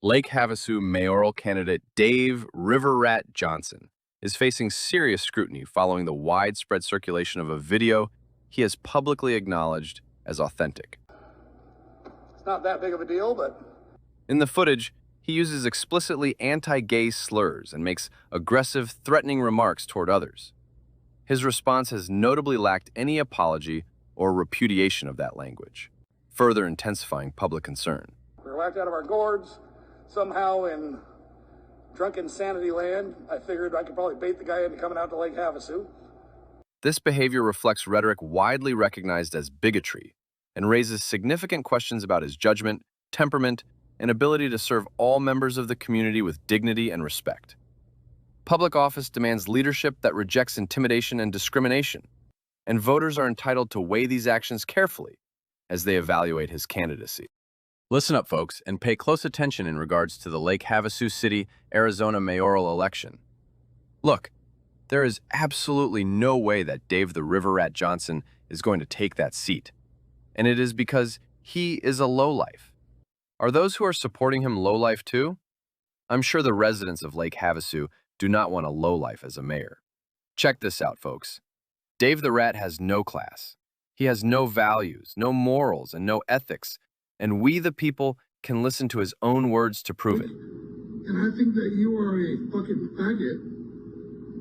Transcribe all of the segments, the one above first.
Lake Havasu mayoral candidate Dave River Rat Johnson is facing serious scrutiny following the widespread circulation of a video he has publicly acknowledged as authentic. It's not that big of a deal, but... In the footage, he uses explicitly anti-gay slurs and makes aggressive, threatening remarks toward others. His response has notably lacked any apology or repudiation of that language, further intensifying public concern. We were whacked out of our gourds. Somehow in drunken sanity land, I figured I could probably bait the guy into coming out to Lake Havasu. This behavior reflects rhetoric widely recognized as bigotry and raises significant questions about his judgment, temperament, and ability to serve all members of the community with dignity and respect. Public office demands leadership that rejects intimidation and discrimination, and voters are entitled to weigh these actions carefully as they evaluate his candidacy. Listen up, folks, and pay close attention in regards to the Lake Havasu City, Arizona mayoral election. Look, there is absolutely no way that Dave the River Rat Johnson is going to take that seat, and it is because he is a lowlife. Are those who are supporting him lowlife too? I'm sure the residents of Lake Havasu do not want a lowlife as a mayor. Check this out, folks. Dave the Rat has no class. He has no values, no morals, and no ethics, and we, the people, can listen to his own words to prove it. And I think that you are a fucking faggot,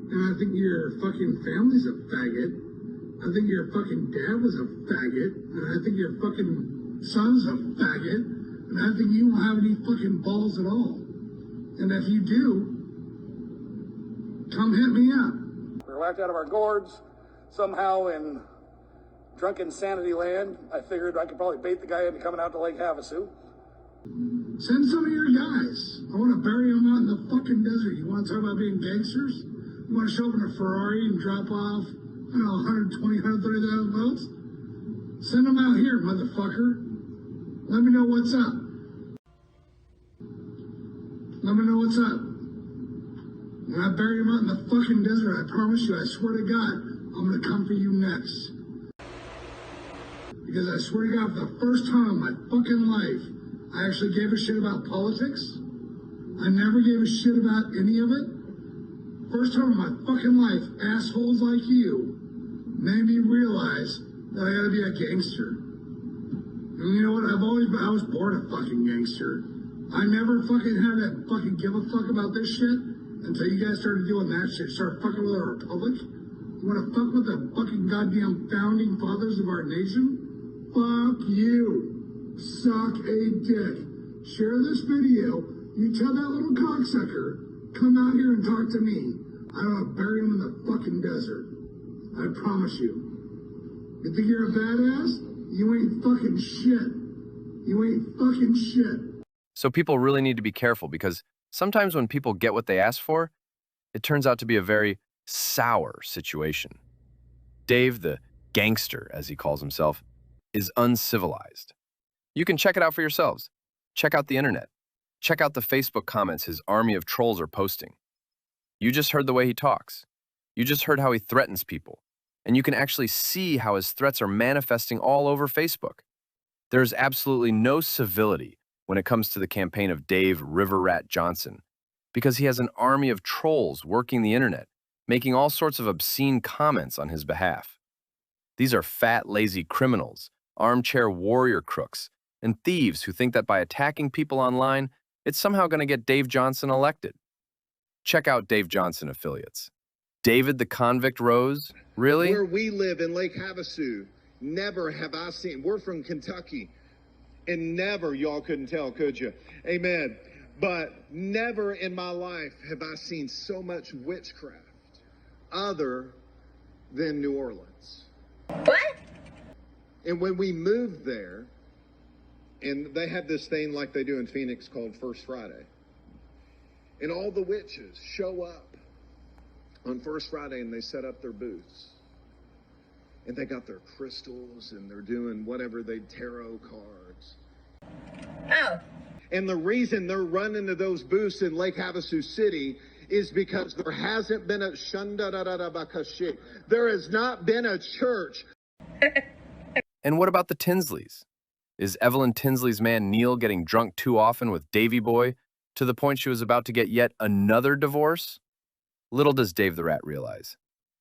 and I think your fucking family's a faggot. I think your fucking dad was a faggot, and I think your fucking son's a faggot, and I think you don't have any fucking balls at all. And if you do, come hit me up. We were whacked out of our gourds. Somehow in drunken sanity land, I figured I could probably bait the guy into coming out to Lake Havasu. Send some of your guys. I want to bury them out in the fucking desert. You want to talk about being gangsters? You want to show up in a Ferrari and drop off, I don't know, 120, 130,000 votes? Send them out here, motherfucker. Let me know what's up. Let me know what's up. When I bury them out in the fucking desert, I promise you, I swear to God, I'm going to come for you next. Because I swear to God, for the first time in my fucking life, I actually gave a shit about politics. I never gave a shit about any of it. First time in my fucking life, assholes like you made me realize that I gotta be a gangster. And you know what? I was born a fucking gangster. I never fucking had to fucking give a fuck about this shit until you guys started doing that shit. Started fucking with our republic. You wanna fuck with the fucking goddamn founding fathers of our nation? Fuck you. Suck a dick. Share this video. You tell that little cocksucker, come out here and talk to me. I don't want to bury him in the fucking desert. I promise you. You think you're a badass? You ain't fucking shit. You ain't fucking shit. So people really need to be careful because sometimes when people get what they ask for, it turns out to be a very sour situation. Dave, the gangster, as he calls himself, is uncivilized. You can check it out for yourselves. Check out the internet. Check out the Facebook comments his army of trolls are posting. You just heard the way he talks. You just heard how he threatens people. And you can actually see how his threats are manifesting all over Facebook. There is absolutely no civility when it comes to the campaign of Dave River Rat Johnson, because he has an army of trolls working the internet, making all sorts of obscene comments on his behalf. These are fat, lazy criminals, armchair warrior crooks, and thieves who think that by attacking people online, it's somehow going to get Dave Johnson elected. Check out Dave Johnson affiliates. David the Convict Rose? Really? Where we live in Lake Havasu, never have I seen, we're from Kentucky, and never, y'all couldn't tell, could you? Amen. But never in my life have I seen so much witchcraft other than New Orleans. What? And when we moved there, and they have this thing like they do in Phoenix called First Friday. And all the witches show up on First Friday and they set up their booths. And they got their crystals and they're doing whatever tarot cards. Oh. And the reason they're running to those booths in Lake Havasu City is because there hasn't been a there has not been a church. And what about the Tinsleys? Is Evelyn Tinsley's man Neil getting drunk too often with Davy Boy to the point she was about to get yet another divorce? Little does Dave the Rat realize.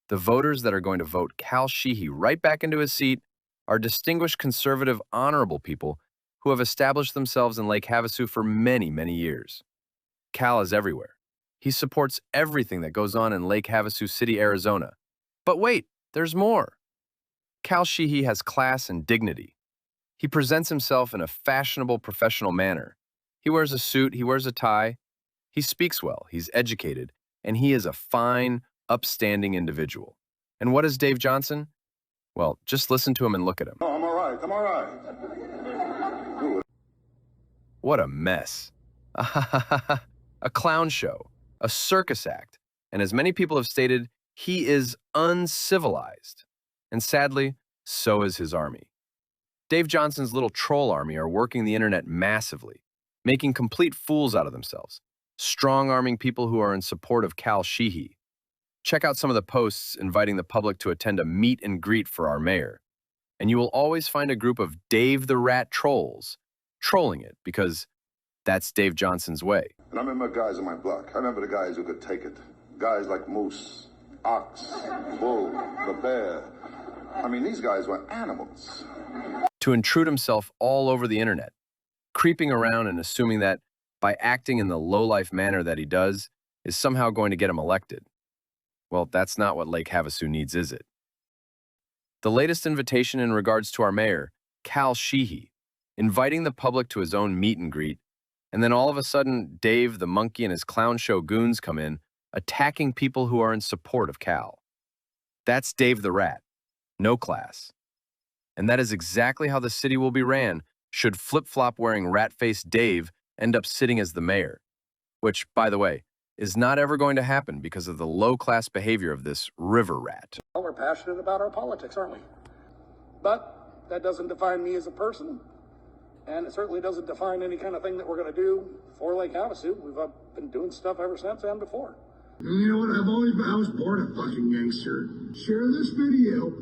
The voters that are going to vote Cal Sheehy right back into his seat are distinguished conservative, honorable people who have established themselves in Lake Havasu for many, many years. Cal is everywhere. He supports everything that goes on in Lake Havasu City, Arizona. But wait, there's more. Cal Sheehy has class and dignity. He presents himself in a fashionable, professional manner. He wears a suit, he wears a tie. He speaks well, he's educated, and he is a fine, upstanding individual. And what is Dave Johnson? Well, just listen to him and look at him. Oh, I'm all right. I'm all right. What a mess. A clown show, a circus act, and as many people have stated, he is uncivilized. And sadly, so is his army. Dave Johnson's little troll army are working the internet massively, making complete fools out of themselves, strong-arming people who are in support of Cal Sheehy. Check out some of the posts inviting the public to attend a meet and greet for our mayor. And you will always find a group of Dave the Rat trolls trolling it because that's Dave Johnson's way. And I remember guys on my block. I remember the guys who could take it. Guys like Moose, Ox, Bull, the Bear. I mean, these guys were animals. To intrude himself all over the internet, creeping around and assuming that by acting in the low-life manner that he does is somehow going to get him elected. Well, that's not what Lake Havasu needs, is it? The latest invitation in regards to our mayor, Cal Sheehy, inviting the public to his own meet and greet, and then all of a sudden, Dave the monkey and his clown show goons come in, attacking people who are in support of Cal. That's Dave the Rat. No class. And that is exactly how the city will be ran should flip-flop-wearing rat-faced Dave end up sitting as the mayor. Which, by the way, is not ever going to happen because of the low-class behavior of this river rat. Well, we're passionate about our politics, aren't we? But that doesn't define me as a person, and it certainly doesn't define any kind of thing that we're going to do for Lake Havasu. We've been doing stuff ever since and before. And you know what? I was born a fucking gangster. Share this video